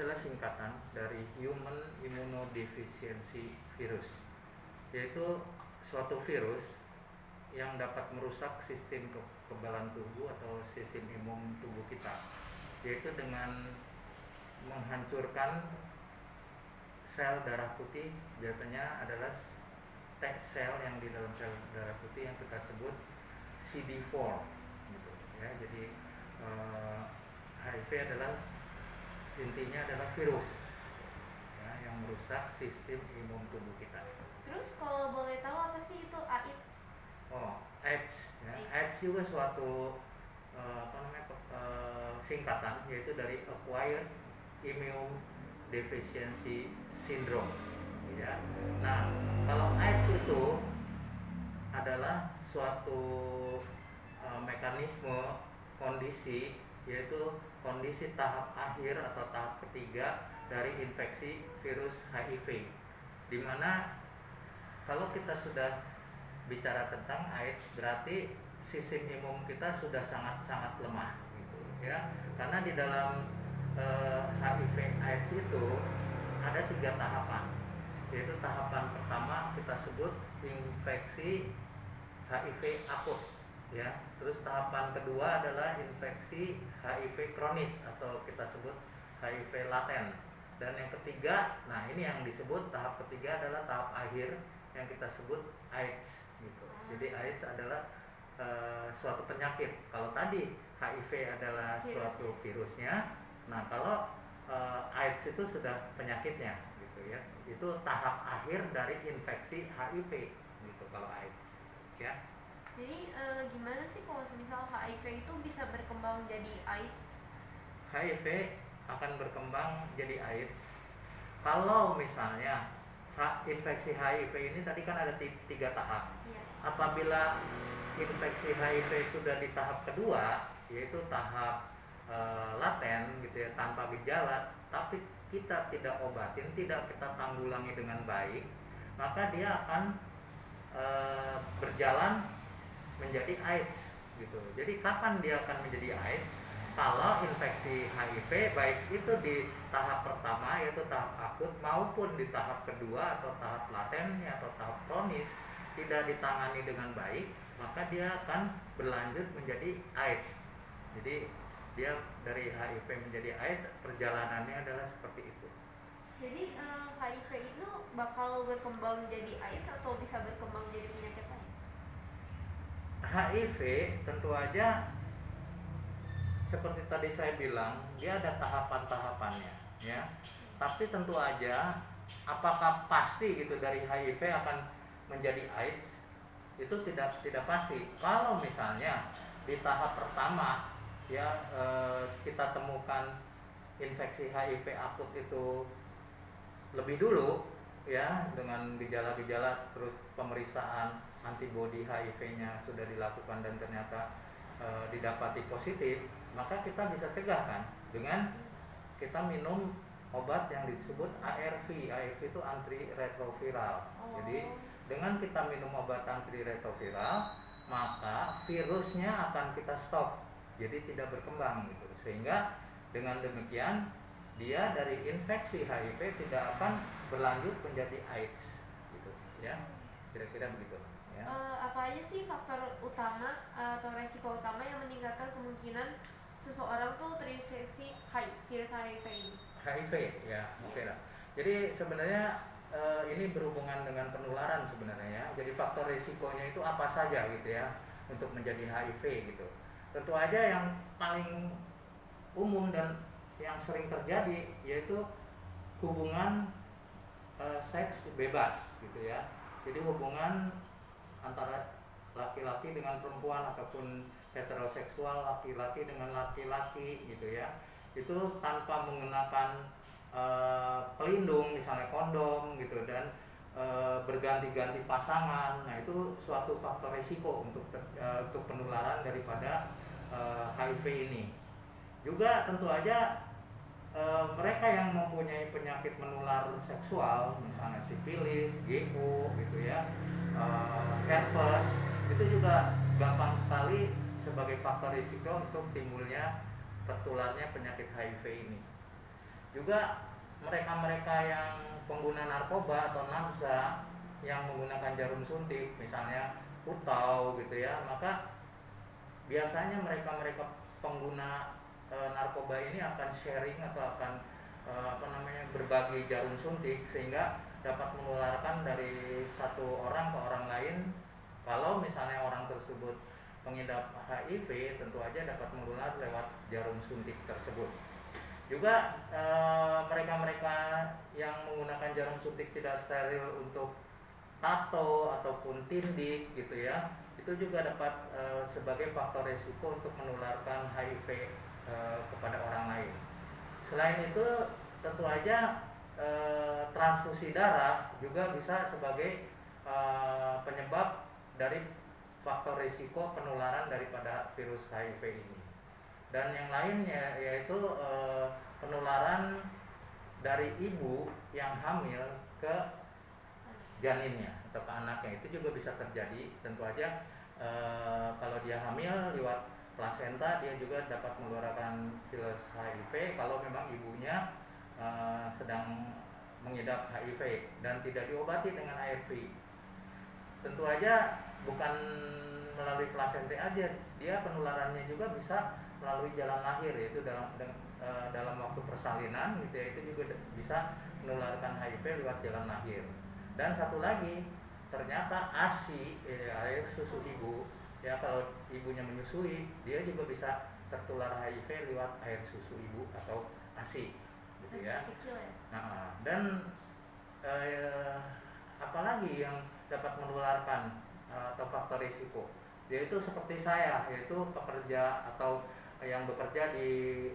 adalah singkatan dari Human Immunodeficiency Virus, yaitu suatu virus yang dapat merusak sistem kekebalan tubuh atau sistem imun tubuh kita, yaitu dengan menghancurkan sel darah putih. Biasanya adalah T sel yang di dalam sel darah putih yang kita sebut CD4 gitu ya. Jadi HIV adalah intinya adalah virus ya, yang merusak sistem imun tubuh kita. Terus kalau boleh tahu apa sih itu AIDS? AIDS ya. AIDS juga suatu singkatan, yaitu dari Acquired Immune Deficiency Syndrome ya. Nah, kalau AIDS itu adalah suatu mekanisme kondisi, yaitu kondisi tahap akhir atau tahap ketiga dari infeksi virus HIV, di mana kalau kita sudah bicara tentang AIDS berarti sistem imun kita sudah sangat-sangat lemah gitu ya. Karena di dalam HIV AIDS itu ada 3 tahapan, yaitu tahapan pertama kita sebut infeksi HIV akut ya. Terus tahapan kedua adalah infeksi HIV kronis atau kita sebut HIV laten. Dan yang ketiga, nah ini yang disebut tahap ketiga adalah tahap akhir yang kita sebut AIDS gitu. Jadi AIDS adalah suatu penyakit. Kalau tadi HIV adalah suatu virusnya, nah kalau AIDS itu sudah penyakitnya gitu ya. Itu tahap akhir dari infeksi HIV gitu kalau AIDS ya. Jadi gimana sih kalau misal HIV itu bisa berkembang jadi AIDS? HIV akan berkembang jadi AIDS kalau misalnya infeksi HIV ini tadi kan ada 3 tahap. Ya. Apabila infeksi HIV sudah di tahap kedua, yaitu tahap laten gitu ya, tanpa gejala, tapi kita tidak obatin, tidak kita tanggulangi dengan baik, maka dia akan berjalan menjadi AIDS gitu. Jadi kapan dia akan menjadi AIDS? Kalau infeksi HIV baik itu di tahap pertama yaitu tahap akut maupun di tahap kedua atau tahap laten atau tahap kronis tidak ditangani dengan baik, maka dia akan berlanjut menjadi AIDS. Jadi dia dari HIV menjadi AIDS, perjalanannya adalah seperti itu. Jadi HIV itu bakal berkembang jadi AIDS atau bisa berkembang jadi penyakit lain? HIV tentu aja seperti tadi saya bilang, dia ada tahapan-tahapannya ya. Tapi tentu aja apakah pasti gitu dari HIV akan menjadi AIDS, itu tidak pasti. Kalau misalnya di tahap pertama ya kita temukan infeksi HIV akut itu lebih dulu ya, dengan gejala-gejala, terus pemeriksaan antibodi HIV-nya sudah dilakukan dan ternyata didapati positif, maka kita bisa cegah kan dengan kita minum obat yang disebut ARV. ARV itu antiretroviral. Jadi dengan kita minum obat antiretroviral, maka virusnya akan kita stop, jadi tidak berkembang gitu. Sehingga dengan demikian dia dari infeksi HIV tidak akan berlanjut menjadi AIDS gitu ya. Kira-kira begitu ya. Apa aja sih faktor utama atau resiko utama yang meningkatkan kemungkinan seseorang tuh terinfeksi virus HIV ini? HIV ya, oke lah. Jadi sebenarnya ini berhubungan dengan penularan sebenarnya ya. Jadi faktor risikonya itu apa saja gitu ya untuk menjadi HIV gitu. Tentu aja yang paling umum dan yang sering terjadi yaitu hubungan seks bebas gitu ya. Jadi hubungan antara laki-laki dengan perempuan ataupun heteroseksual laki-laki dengan laki-laki gitu ya, itu tanpa menggunakan pelindung misalnya kondom gitu dan berganti-ganti pasangan. Nah itu suatu faktor risiko untuk penularan daripada HIV ini. Juga tentu aja mereka yang mempunyai penyakit menular seksual misalnya sifilis, GO gitu ya, herpes, itu juga gampang sekali sebagai faktor risiko untuk timbulnya tertularnya penyakit HIV ini. Juga mereka-mereka yang pengguna narkoba atau nafsa yang menggunakan jarum suntik, misalnya putau gitu ya, maka biasanya mereka-mereka pengguna narkoba ini akan sharing atau akan berbagi jarum suntik, sehingga dapat menularkan dari satu orang ke orang lain. Kalau misalnya orang tersebut pengidap HIV, tentu aja dapat menular lewat jarum suntik tersebut. Juga mereka-mereka yang menggunakan jarum suntik tidak steril untuk tato ataupun tindik gitu ya, itu juga dapat sebagai faktor risiko untuk menularkan HIV kepada orang lain. Selain itu, tentu aja transfusi darah juga bisa sebagai penyebab dari faktor risiko penularan daripada virus HIV ini. Dan yang lainnya yaitu penularan dari ibu yang hamil ke janinnya atau ke anaknya, itu juga bisa terjadi. Tentu aja kalau dia hamil lewat plasenta, dia juga dapat menularkan virus HIV kalau memang ibunya sedang mengidap HIV dan tidak diobati dengan ARV. Tentu aja bukan melalui plasenta aja, dia penularannya juga bisa melalui jalan lahir, yaitu dalam waktu persalinan gitu ya, itu juga bisa menularkan HIV lewat jalan lahir. Dan satu lagi, ternyata ASI, air susu ibu ya, kalau ibunya menyusui, dia juga bisa tertular HIV lewat air susu ibu atau ASI gitu ya. Kecil ya. Nah, dan apalagi yang dapat menularkan atau faktor risiko, yaitu seperti saya, yaitu pekerja atau yang bekerja di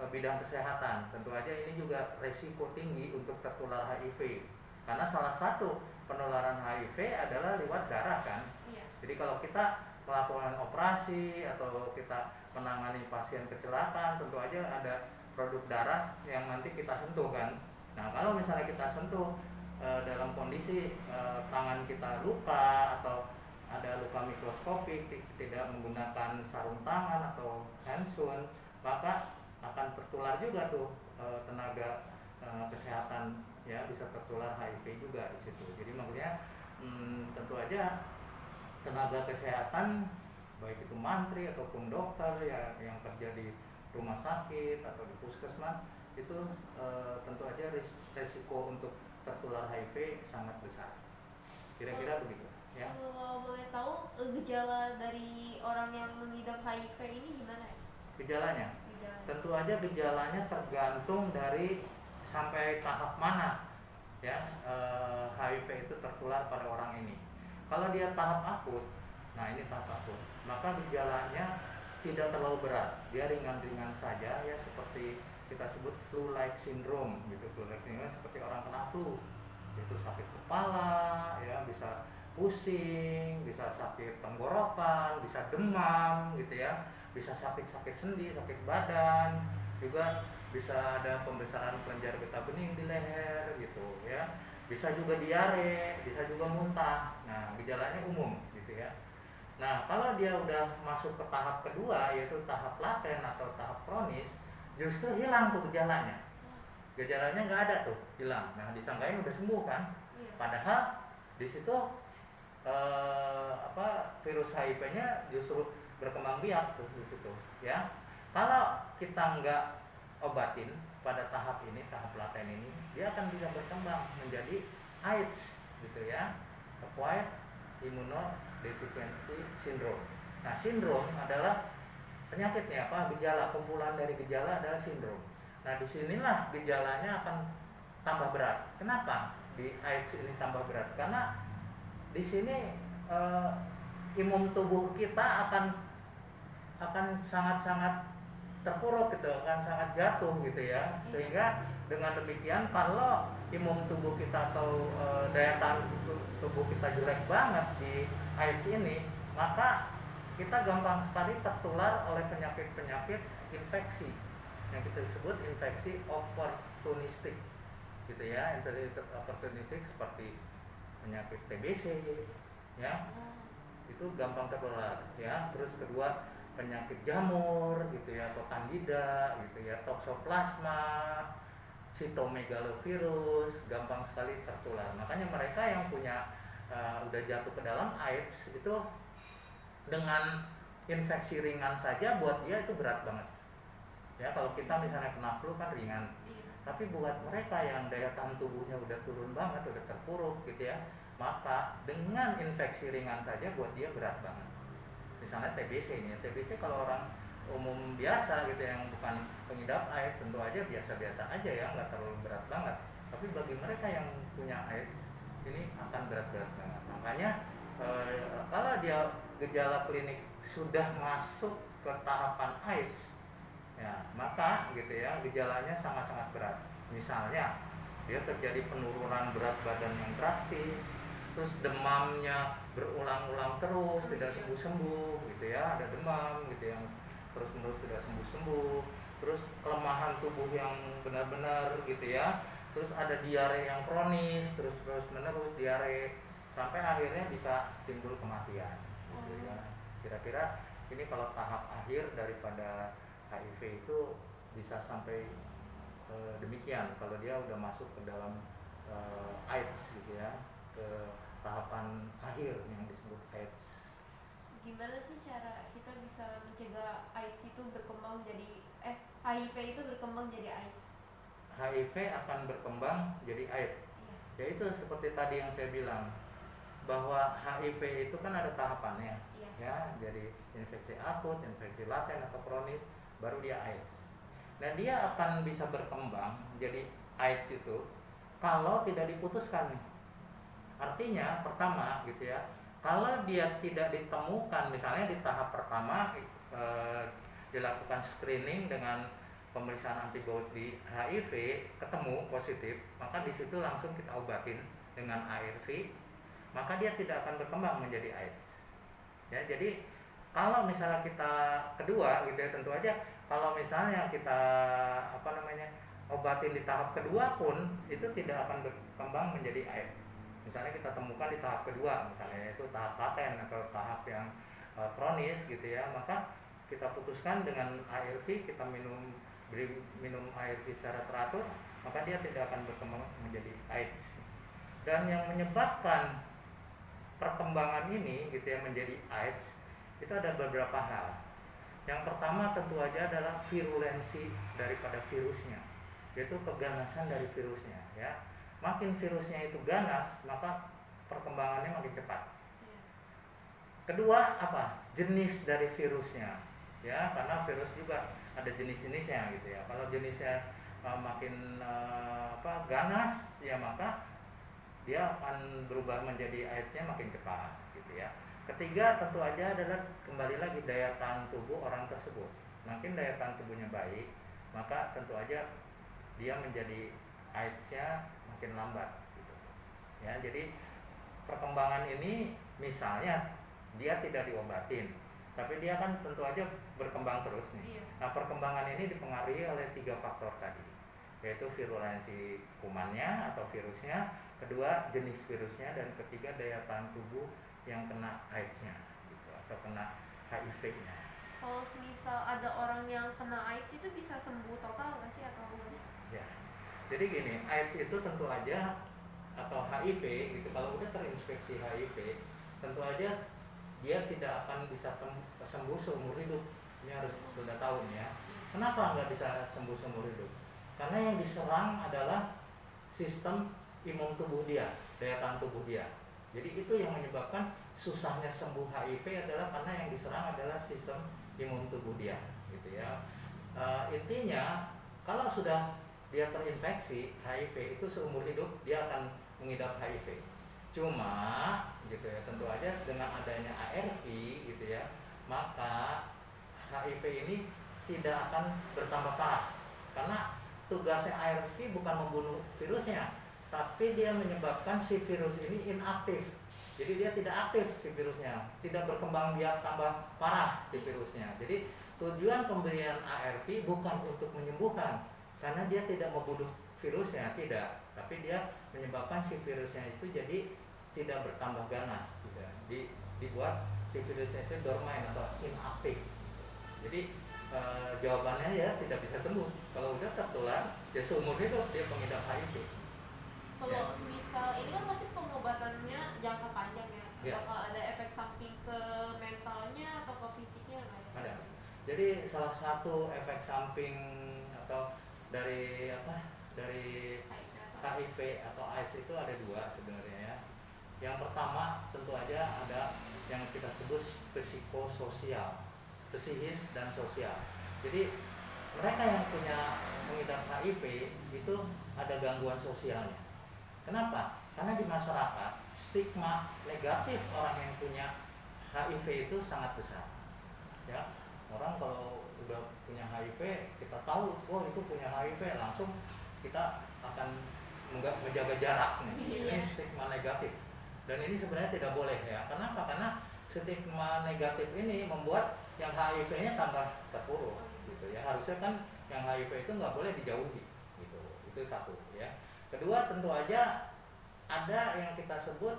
bidang kesehatan. Tentu aja ini juga risiko tinggi untuk tertular HIV, karena salah satu penularan HIV adalah lewat darah kan. Iya. Jadi kalau kita melakukan operasi atau kita menangani pasien kecelakaan, tentu aja ada produk darah yang nanti kita sentuh kan. Nah, kalau misalnya kita sentuh dalam kondisi tangan kita luka atau ada luka mikroskopik, tidak menggunakan sarung tangan atau handsun, maka akan tertular juga tuh tenaga kesehatan ya, bisa tertular HIV juga di situ. Jadi maksudnya tentu aja tenaga kesehatan, baik itu mantri ataupun dokter ya, yang kerja di rumah sakit atau di puskesmas, itu tentu aja risiko untuk tertular HIV sangat besar. Kira-kira begitu ya. Kalau boleh tahu gejala dari orang yang mengidap HIV ini gimana ya? Gejalanya? Tentu aja gejalanya tergantung dari sampai tahap mana ya HIV itu tertular pada orang ini. Kalau dia tahap akut, nah ini tahap akut, maka gejalanya tidak terlalu berat, dia ringan-ringan saja ya, seperti kita sebut flu-like syndrome gitu. Flu-like syndrome seperti orang kena flu, itu sakit kepala ya, bisa pusing, bisa sakit tenggorokan, bisa demam gitu ya, bisa sakit-sakit sendi, sakit badan, juga bisa ada pembesaran kelenjar getah bening di leher gitu ya, bisa juga diare, bisa juga muntah. Nah, gejalanya umum gitu ya. Nah, kalau dia udah masuk ke tahap kedua, yaitu tahap laten atau tahap kronis, justru hilang tuh gejalanya. Gejalanya nggak ada tuh, hilang. Nah, disangkain udah sembuh kan? Padahal di situ virus HIV-nya justru berkembang biak tuh di situ ya. Kalau kita nggak obatin pada tahap ini, tahap laten ini, dia akan bisa berkembang menjadi AIDS gitu ya, acquired immunodeficiency syndrome. Nah, sindrom adalah penyakitnya apa? Gejala, kumpulan dari gejala adalah sindrom. Nah, disinilah gejalanya akan tambah berat. Kenapa di AIDS ini tambah berat? Karena di sini imun tubuh kita akan sangat-sangat terpuruk gitu, akan sangat jatuh gitu ya. Sehingga dengan demikian, kalau imun tubuh kita atau daya tahan tubuh kita jelek banget di AIDS ini, maka kita gampang sekali tertular oleh penyakit-penyakit infeksi yang kita sebut infeksi oportunistik gitu ya. Infeksi oportunistik seperti penyakit TBC ya, itu gampang tertular ya. Terus kedua, penyakit jamur gitu ya, atau candida gitu ya, toxoplasma, sitomegalovirus, gampang sekali tertular. Makanya mereka yang punya udah jatuh ke dalam AIDS itu dengan infeksi ringan saja buat dia itu berat banget. Ya kalau kita misalnya kena flu kan ringan, tapi buat mereka yang daya tahan tubuhnya udah turun banget, udah terpuruk gitu ya, maka dengan infeksi ringan saja buat dia berat banget. Misalnya TBC ini, TBC kalau orang umum biasa gitu yang bukan pengidap AIDS tentu aja biasa-biasa aja ya, nggak terlalu berat banget. Tapi bagi mereka yang punya AIDS ini akan berat-berat banget. Makanya kalau dia gejala klinik sudah masuk ke tahapan AIDS, ya maka gitu ya gejalanya sangat-sangat berat. Misalnya dia terjadi penurunan berat badan yang drastis, terus demamnya berulang-ulang terus tidak sembuh-sembuh gitu ya, ada demam gitu yang terus-menerus tidak sembuh-sembuh, terus kelemahan tubuh yang benar-benar gitu ya, terus ada diare yang kronis, terus-menerus diare sampai akhirnya bisa timbul kematian gitu ya. Kira-kira ini kalau tahap akhir daripada HIV itu bisa sampai demikian kalau dia udah masuk ke dalam AIDS gitu ya, ke tahapan akhir yang disebut AIDS. Gimana sih cara kita bisa mencegah AIDS itu berkembang jadi HIV itu berkembang jadi AIDS? HIV akan berkembang jadi AIDS. Iya. Yaitu seperti tadi yang saya bilang bahwa HIV itu kan ada tahapannya. Iya. Ya, jadi infeksi akut, infeksi laten atau kronis, baru dia AIDS. Nah, dia akan bisa berkembang jadi AIDS itu kalau tidak diputuskan. Artinya pertama gitu ya, kalau dia tidak ditemukan misalnya di tahap pertama dilakukan screening dengan pemeriksaan antibodi HIV ketemu positif, maka di situ langsung kita obatin dengan ARV, maka dia tidak akan berkembang menjadi AIDS. Ya, jadi kalau misalnya kita kedua gitu ya, tentu aja kalau misalnya kita obatin di tahap kedua pun itu tidak akan berkembang menjadi AIDS. Misalnya kita temukan di tahap kedua, misalnya itu tahap laten atau tahap yang kronis gitu ya, maka kita putuskan dengan ARV, kita minum ARV secara teratur, maka dia tidak akan berkembang menjadi AIDS. Dan yang menyebabkan perkembangan ini gitu ya menjadi AIDS itu ada beberapa hal. Yang pertama tentu aja adalah virulensi daripada virusnya, yaitu keganasan dari virusnya ya. Makin virusnya itu ganas, maka perkembangannya makin cepat. Kedua apa? Jenis dari virusnya ya, karena virus juga ada jenis-jenisnya gitu ya. Kalau jenisnya makin ganas ya, maka dia akan berubah menjadi AIDS-nya makin cepat gitu ya. Ketiga tentu aja adalah kembali lagi daya tahan tubuh orang tersebut. Makin daya tahan tubuhnya baik, maka tentu aja dia menjadi AIDS-nya makin lambat gitu. Ya, jadi perkembangan ini misalnya dia tidak diobatin, tapi dia kan tentu aja berkembang terus nih. Iya. Nah, perkembangan ini dipengaruhi oleh 3 faktor tadi, yaitu virulensi kumannya atau virusnya, kedua jenis virusnya, dan ketiga daya tahan tubuh yang kena AIDS-nya gitu, atau kena HIV-nya. Kalau misal ada orang yang kena AIDS itu bisa sembuh total nggak sih atau nggak bisa? Ya, jadi gini, AIDS itu tentu aja atau HIV gitu, kalau udah terinfeksi HIV tentu aja dia tidak akan bisa sembuh seumur hidup. Ini harus sudah tahu nih ya. Kenapa nggak bisa sembuh seumur hidup? Karena yang diserang adalah sistem imun tubuh dia, daya tahan tubuh dia. Jadi itu yang menyebabkan susahnya sembuh HIV adalah karena yang diserang adalah sistem imun tubuh dia, gitu ya. Intinya kalau sudah dia terinfeksi HIV itu seumur hidup dia akan mengidap HIV. Cuma gitu ya, tentu aja dengan adanya ARV gitu ya, maka HIV ini tidak akan bertambah parah. Karena tugasnya ARV bukan membunuh virusnya, tapi dia menyebabkan si virus ini inaktif. Jadi dia tidak aktif si virusnya, tidak berkembang biak tambah parah si virusnya. Jadi tujuan pemberian ARV bukan untuk menyembuhkan, karena dia tidak membunuh virusnya, tidak, tapi dia menyebabkan si virusnya itu jadi tidak bertambah ganas, tidak. Dibuat si virusnya itu dormant atau inaktif. Jadi jawabannya ya tidak bisa sembuh. Kalau udah tertular ya seumur hidup dia pengidap HIV. Kalau misal ini kan pasti pengobatannya jangka panjang ya, Ya. bakal ada efek samping ke mentalnya atau ke fisiknya nggak ya? Ada. Jadi salah satu efek samping atau dari HIV atau HIV atau AIDS itu ada dua sebenarnya ya. Yang pertama tentu aja ada yang kita sebut psikososial, psikis dan sosial. Jadi mereka yang punya mengidap HIV itu ada gangguan sosialnya. Kenapa? Karena di masyarakat stigma negatif orang yang punya HIV itu sangat besar. Ya, orang kalau udah punya HIV kita tahu, oh itu punya HIV, langsung kita akan menjaga jarak nih. Ini stigma negatif. Dan ini sebenarnya tidak boleh ya. Kenapa? Karena stigma negatif ini membuat yang HIV-nya tambah terpuruk gitu ya. Harusnya kan yang HIV itu nggak boleh dijauhi gitu. Itu satu ya. Kedua tentu aja ada yang kita sebut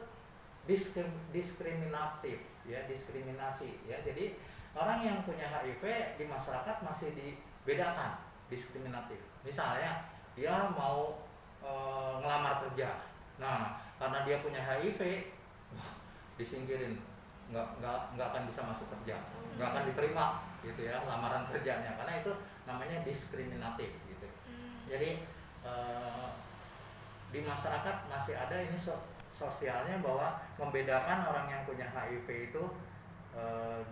diskriminatif ya, diskriminasi ya. Jadi orang yang punya HIV di masyarakat masih dibedakan, diskriminatif. Misalnya dia mau ngelamar kerja. Nah, karena dia punya HIV, wah, disingkirin, nggak akan bisa masuk kerja, nggak akan diterima gitu ya lamaran kerjanya, karena itu namanya diskriminatif gitu. Jadi di masyarakat masih ada ini sosialnya bahwa membedakan orang yang punya HIV itu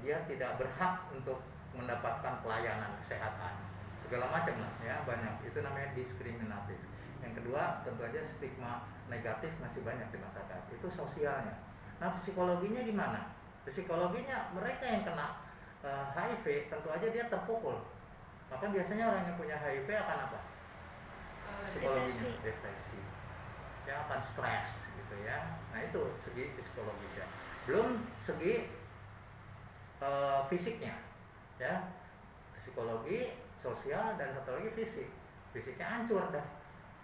dia tidak berhak untuk mendapatkan pelayanan kesehatan segala macam lah ya, banyak. Itu namanya diskriminatif. Yang kedua tentu aja stigma negatif masih banyak di masyarakat, itu sosialnya. Nah psikologinya gimana? Psikologinya mereka yang kena HIV tentu aja dia terpukul, maka biasanya orang yang punya HIV akan apa? Psikologinya depresi, ya akan stres gitu ya. Nah itu segi psikologisnya, belum segi fisiknya ya, psikologi, sosial, dan satu lagi fisik. Fisiknya hancur dah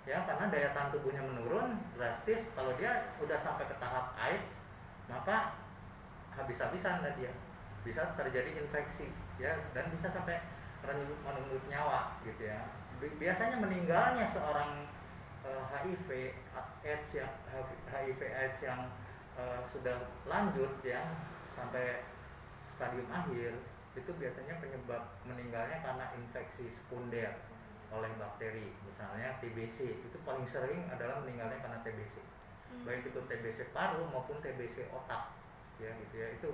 ya, karena daya tahan tubuhnya menurun drastis. Kalau dia udah sampai ke tahap AIDS, maka habis-habisan dah dia, bisa terjadi infeksi ya, dan bisa sampai menurut nyawa gitu ya. Biasanya meninggalnya seorang HIV AIDS yang sudah lanjut ya sampai stadium akhir, itu biasanya penyebab meninggalnya karena infeksi sekunder oleh bakteri, misalnya TBC. Itu paling sering adalah meninggalnya karena TBC, baik itu TBC paru maupun TBC otak ya gitu ya. Itu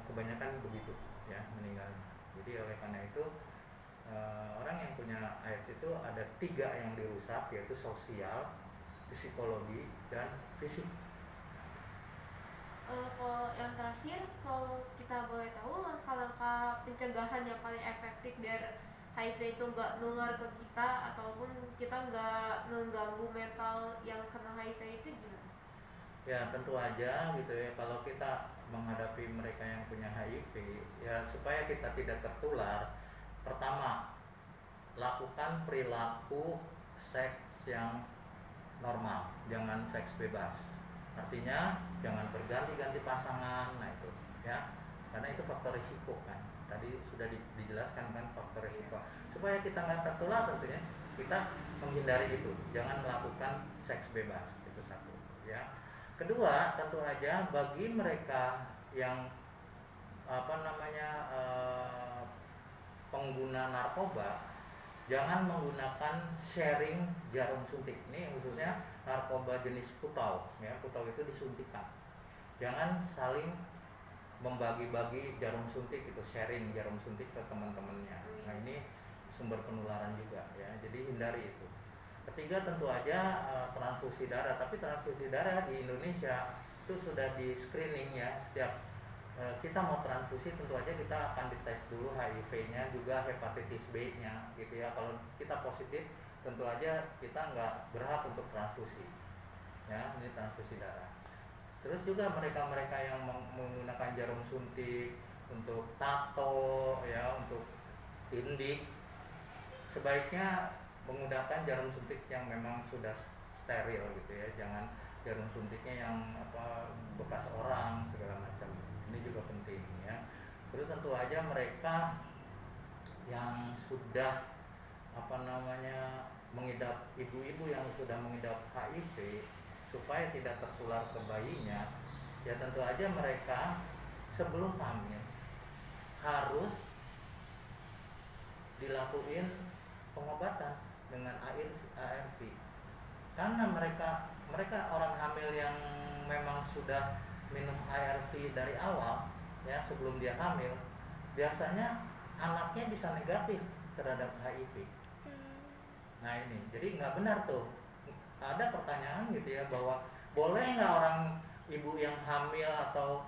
kebanyakan begitu ya meninggalnya. Jadi oleh karena itu orang yang punya AIDS itu ada 3 yang dirusak, yaitu sosial, psikologi, dan fisik. Kalau yang terakhir, kalau kita boleh tahu langkah-langkah pencegahan yang paling efektif biar HIV itu nggak nular ke kita ataupun kita nggak mengganggu mental yang kena HIV itu gimana? Ya tentu aja gitu ya, kalau kita menghadapi mereka yang punya HIV ya, supaya kita tidak tertular, pertama lakukan perilaku seks yang normal, jangan seks bebas. Artinya jangan berganti-ganti pasangan. Nah itu ya, karena itu faktor risiko kan, tadi sudah dijelaskan kan faktor risiko. Supaya kita nggak tertular tentunya kita menghindari itu, jangan melakukan seks bebas. Itu satu ya. Kedua tentu aja bagi mereka yang pengguna narkoba, jangan menggunakan sharing jarum suntik. Ini khususnya narkoba jenis putau ya, putau itu disuntikan. Jangan saling membagi-bagi jarum suntik, itu sharing jarum suntik ke teman-temannya. Nah ini sumber penularan juga ya, jadi hindari itu. Ketiga tentu aja transfusi darah, tapi transfusi darah di Indonesia itu sudah di screening ya. Setiap kita mau transfusi tentu aja kita akan dites dulu HIV-nya, juga hepatitis B-nya gitu ya. Kalau kita positif tentu aja kita nggak berhak untuk transfusi ya, ini transfusi darah. Terus juga mereka-mereka yang menggunakan jarum suntik untuk tato ya, untuk tindik, sebaiknya menggunakan jarum suntik yang memang sudah steril gitu ya, jangan jarum suntiknya yang bekas orang segala macam. Ini juga penting ya. Terus tentu aja mereka yang sudah mengidap, ibu-ibu yang sudah mengidap HIV supaya tidak tertular ke bayinya, ya tentu aja mereka sebelum hamil harus dilakuin pengobatan dengan ARV. Karena mereka orang hamil yang memang sudah minum ARV dari awal ya sebelum dia hamil, biasanya anaknya bisa negatif terhadap HIV. Nah ini, jadi nggak benar tuh. Ada pertanyaan gitu ya bahwa boleh nggak orang ibu yang hamil atau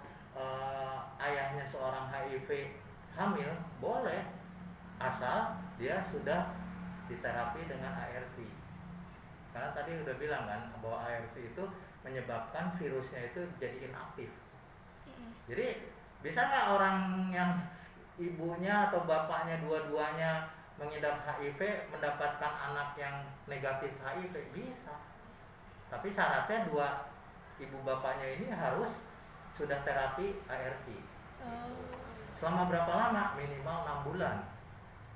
ayahnya seorang HIV hamil? Boleh, asal dia sudah diterapi dengan ARV. Karena tadi udah bilang kan bahwa ARV itu menyebabkan virusnya itu jadi inaktif. Jadi bisa nggak orang yang ibunya atau bapaknya dua-duanya mengidap HIV mendapatkan anak yang negatif HIV? Bisa. Tapi syaratnya dua ibu bapaknya ini harus sudah terapi ARV. Selama berapa lama? Minimal 6 bulan.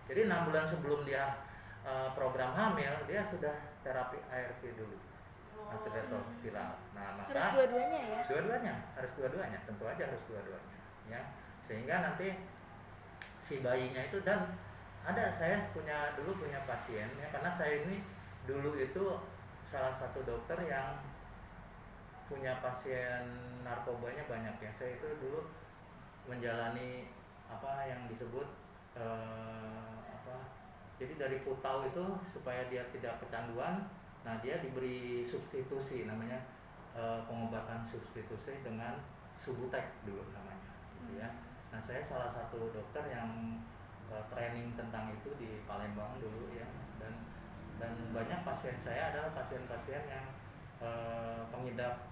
Jadi 6 bulan sebelum dia program hamil, dia sudah terapi ARV dulu, antiretroviral. Nah, maka Harus dua-duanya ya? harus dua-duanya, tentu aja harus dua-duanya, ya. Sehingga nanti si bayinya itu, dan saya dulu punya pasien ya, karena saya ini dulu itu salah satu dokter yang punya pasien narkobanya banyak ya. Saya itu dulu menjalani yang disebut jadi dari putau itu supaya dia tidak kecanduan. Nah, dia diberi substitusi, namanya pengobatan substitusi dengan Subutex dulu namanya, gitu ya. Nah, saya salah satu dokter yang training tentang itu di Palembang dulu ya, dan banyak pasien saya adalah pasien-pasien yang pengidap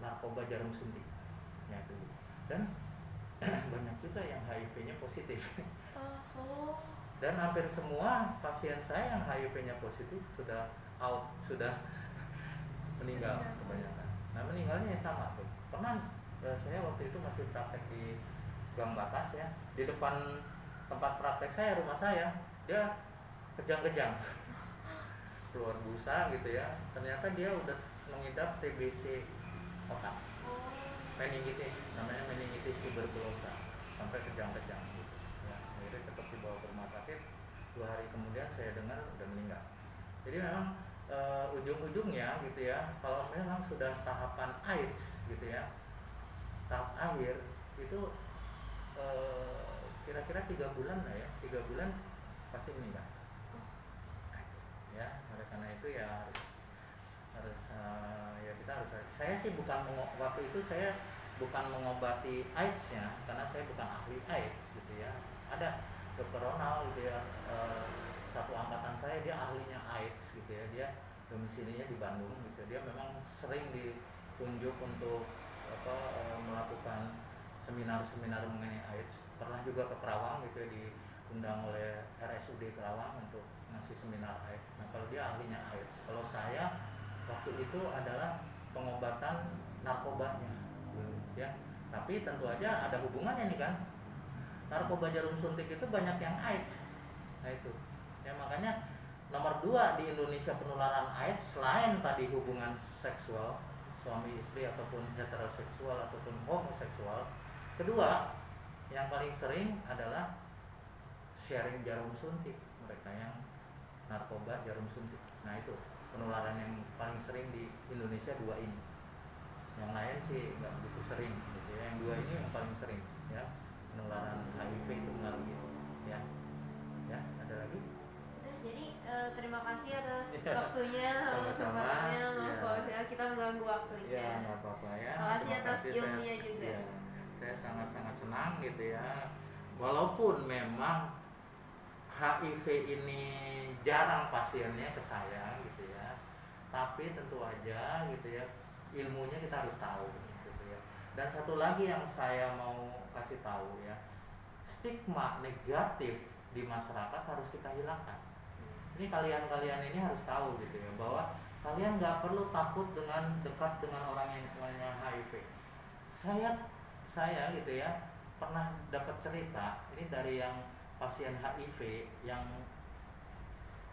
narkoba jarum suntik ya dulu, dan banyak juga yang HIV-nya positif. Dan hampir semua pasien saya yang HIV-nya positif sudah meninggal kebanyakan. Nah, meninggalnya sama tuh. Pernah saya waktu itu masih praktek di Gang Batas ya, di depan tempat praktek saya, rumah saya, dia kejang-kejang keluar busa gitu ya. Ternyata dia udah mengidap TBC otak, meningitis, namanya meningitis tuberkulosa, sampai kejang-kejang gitu ya. Akhirnya tetap dibawa ke rumah sakit. 2 hari kemudian saya dengar udah meninggal. Jadi memang ujung-ujungnya gitu ya, kalau memang sudah tahapan AIDS gitu ya, tahap akhir itu kira-kira 3 bulan lah ya, 3 bulan pasti meninggal. Ya, oleh karena itu ya harus ya kita harus. Saya sih waktu itu saya bukan mengobati AIDS-nya, karena saya bukan ahli AIDS gitu ya. Ada Dr. Ronald gitu ya, satu angkatan saya, dia ahlinya AIDS gitu ya. Dia domisilinya di Bandung gitu. Dia memang sering ditunjuk untuk melakukan seminar-seminar mengenai AIDS. Pernah juga ke Kerawang gitu ya, diundang oleh RSUD Kerawang untuk ngasih seminar AIDS. Nah, kalau dia ahlinya AIDS, kalau saya waktu itu adalah pengobatan narkobanya ya. Tapi tentu aja ada hubungannya nih kan, narkoba jarum suntik itu banyak yang AIDS. Nah itu ya, makanya nomor 2 di Indonesia penularan AIDS selain tadi hubungan seksual suami istri ataupun heteroseksual ataupun homoseksual, kedua yang paling sering adalah sharing jarum suntik, mereka yang narkoba jarum suntik. Nah itu penularan yang paling sering di Indonesia 2 ini. Yang lain sih nggak begitu sering gitu ya. Yang 2 ini yang paling sering ya, penularan HIV itu melalui itu ya. Ya, ada lagi? Jadi terima kasih atas waktunya sama kesempatannya, Mas Fauzi. Kita mengganggu waktunya. Ya, nggak apa-apa ya. Terima kasih atas ilmunya juga. Ya, saya sangat-sangat senang gitu ya. Walaupun memang HIV ini jarang pasiennya ke saya gitu ya, tapi tentu aja gitu ya, ilmunya kita harus tahu gitu ya. Dan satu lagi yang saya mau kasih tahu ya, stigma negatif di masyarakat harus kita hilangkan. Ini kalian ini harus tahu gitu ya, bahwa kalian nggak perlu takut dengan dekat dengan orang yang punya HIV. Saya gitu ya pernah dapat cerita ini dari yang pasien HIV yang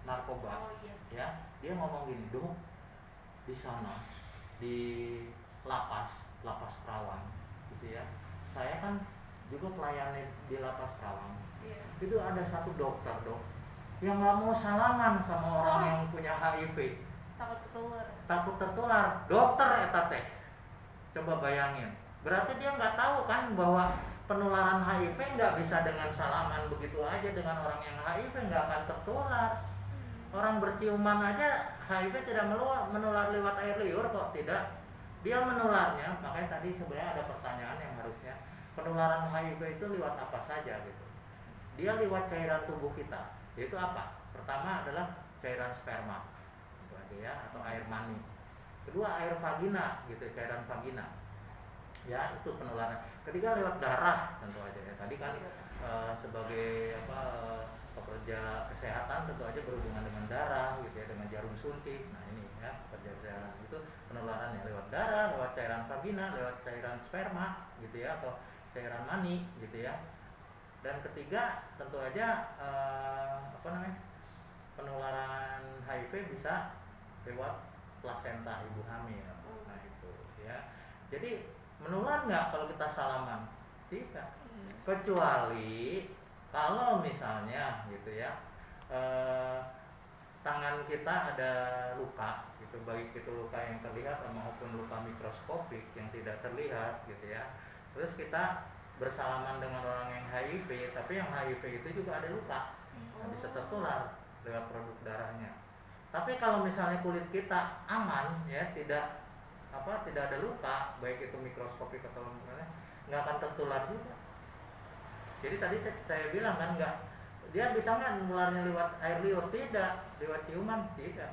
narkoba, Oh iya. ya dia ngomong gini, dok di sana di lapas Perawan gitu ya, saya kan juga pelayani di lapas Perawan, Iya. itu ada satu dokter dok yang nggak mau salaman sama orang yang punya HIV, takut tertular dokter eta teh. Coba bayangin, berarti dia nggak tahu kan bahwa penularan HIV nggak bisa dengan salaman begitu aja dengan orang yang HIV, nggak akan tertular. Orang berciuman aja HIV tidak menular lewat air liur kok, tidak. Dia menularnya, makanya tadi sebenarnya ada pertanyaan yang harusnya, penularan HIV itu lewat apa saja gitu. Dia lewat cairan tubuh kita, yaitu apa? Pertama adalah cairan sperma, itu aja ya, atau air mani. Kedua air vagina gitu, cairan vagina. Ya, itu penularan. Ketiga lewat darah tentu aja ya. Tadi kan sebagai pekerja kesehatan tentu aja berhubungan dengan darah gitu ya, dengan jarum suntik. Nah ini ya, pekerja kesehatan itu penularannya lewat darah, lewat cairan vagina, lewat cairan sperma gitu ya, atau cairan mani gitu ya. Dan ketiga tentu aja penularan HIV bisa lewat plasenta ibu hamil. Nah itu ya. Jadi menular nggak kalau kita salaman? Tidak. Kecuali kalau misalnya gitu ya, tangan kita ada luka gitu, baik itu luka yang terlihat maupun luka mikroskopik yang tidak terlihat gitu ya. Terus kita bersalaman dengan orang yang HIV, tapi yang HIV itu juga ada luka, bisa tertular lewat produk darahnya. Tapi kalau misalnya kulit kita aman ya, tidak ada luka, baik itu mikroskopik atau nggak akan tertular juga. Jadi tadi saya bilang kan, nggak, dia bisa nggak menularnya lewat air liur? Tidak. Lewat ciuman? Tidak.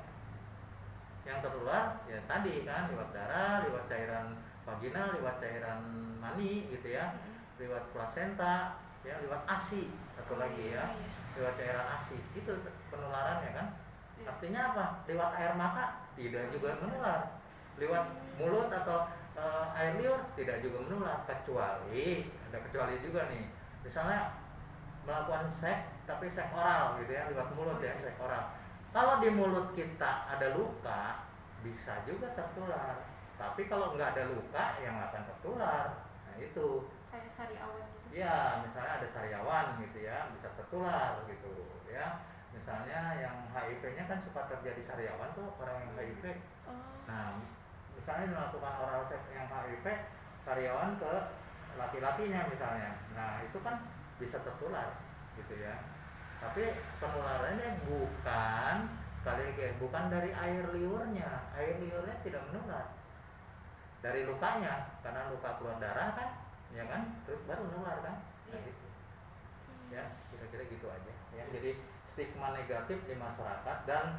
Yang tertular ya tadi kan lewat darah, lewat cairan vagina, lewat cairan mani gitu ya, lewat plasenta ya, lewat ASI satu lagi ya, lewat cairan ASI. Itu penularannya kan. Artinya apa? Lewat air mata tidak juga menular. Lewat mulut atau air liur tidak juga menular, kecuali ada kecuali juga nih. Misalnya melakukan seks tapi seks oral gitu ya, lewat mulut ya, seks oral. Kalau di mulut kita ada luka bisa juga tertular. Tapi kalau nggak ada luka yang akan tertular. Nah itu. Kayak sariawan gitu. Ya, misalnya ada sariawan gitu ya, bisa tertular gitu ya. Misalnya yang HIV-nya kan suka terjadi sariawan tuh orang yang HIV. Nah, misalnya melakukan oral seks yang HIV, sariawan ke laki-lakinya misalnya. Nah, itu kan bisa tertular gitu ya. Tapi penularannya bukan dari air liurnya. Air liurnya tidak menular. Dari lukanya, karena luka keluar darah kan, ya kan? Terus baru menular kan? Nah, gitu. Ya, kira-kira gitu aja ya. Jadi stigma negatif di masyarakat dan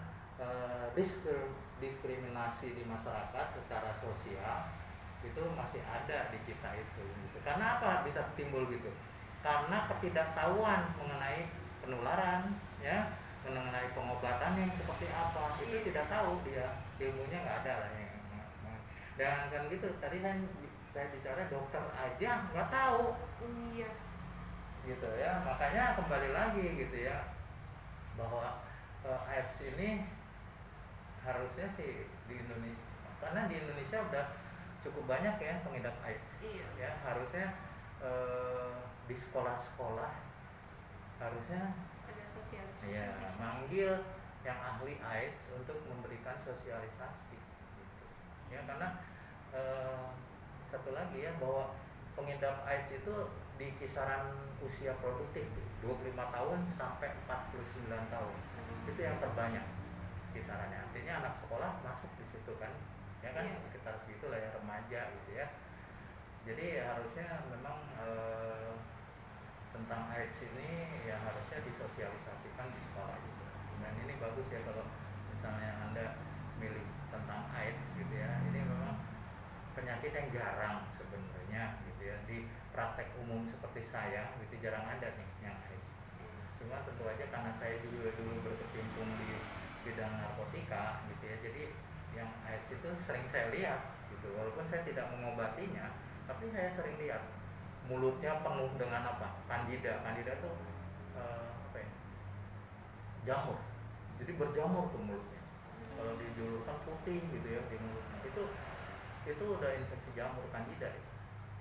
diskriminasi di masyarakat secara sosial itu masih ada di kita itu gitu. Karena apa bisa timbul gitu? Karena ketidaktahuan mengenai penularan ya, mengenai pengobatannya seperti apa, itu tidak tahu, dia ilmunya nggak ada lah ya. Dan kan gitu, tadi kan saya bicara dokter aja nggak tahu. Iya. Gitu ya, makanya kembali lagi gitu ya, bahwa AIDS ini harusnya sih di Indonesia, karena di Indonesia udah cukup banyak ya pengidap AIDS. Iya. Ya harusnya di sekolah-sekolah harusnya ada sosialisasi. ya manggil yang ahli AIDS untuk memberikan sosialisasi gitu. Ya karena satu lagi ya, bahwa pengidap AIDS itu di kisaran usia produktif 25 tahun sampai 49 tahun. Itu yang terbanyak kisarannya. Artinya anak sekolah masuk di situ kan. Ya kan, sekitar segitu lah ya, remaja gitu ya. Jadi harusnya memang tentang AIDS ini ya harusnya disosialisasikan di sekolah gitu. Dan ini bagus ya kalau misalnya Anda milih tentang AIDS gitu ya. Ini memang penyakit yang jarang sebenarnya gitu ya. Di praktek umum seperti saya gitu jarang ada nih yang AIDS. Cuma tentu aja karena saya juga dulu berkecimpung di bidang narkotika gitu ya. Jadi yang AIDS itu sering saya lihat gitu. Walaupun saya tidak mengobatinya, tapi saya sering lihat mulutnya penuh dengan apa? Candida. Candida tuh apa ya, jamur, jadi berjamur tuh mulutnya. Kalau dijulurkan putih gitu ya di mulutnya, itu udah infeksi jamur candida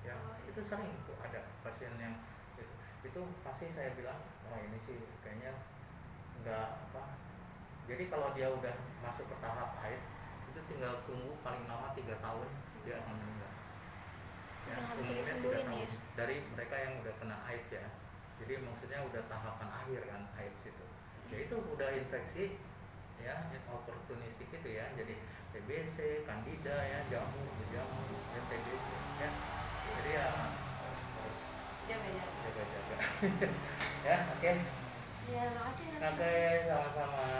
ya. Itu sering tuh ada pasien yang itu pasti saya bilang, wah ini sih kayaknya nggak apa. Jadi kalau dia udah masuk ke tahap haid, itu tinggal tunggu paling lama 3 tahun dia akan meninggal. Ya, Udah nggak bisa umumnya 3 disembuhin tahun ya? dari mereka yang udah kena AIDS ya. Jadi maksudnya udah tahapan akhir kan AIDS itu. Ya itu udah infeksi ya, oportunistik itu ya. Jadi TBC, Candida ya, jamur, berjamur, ya TBC ya. Jadi ya harus Jaga-jaga. jaga-jaga. Ya, oke. Ya, makasih. Oke, sama-sama.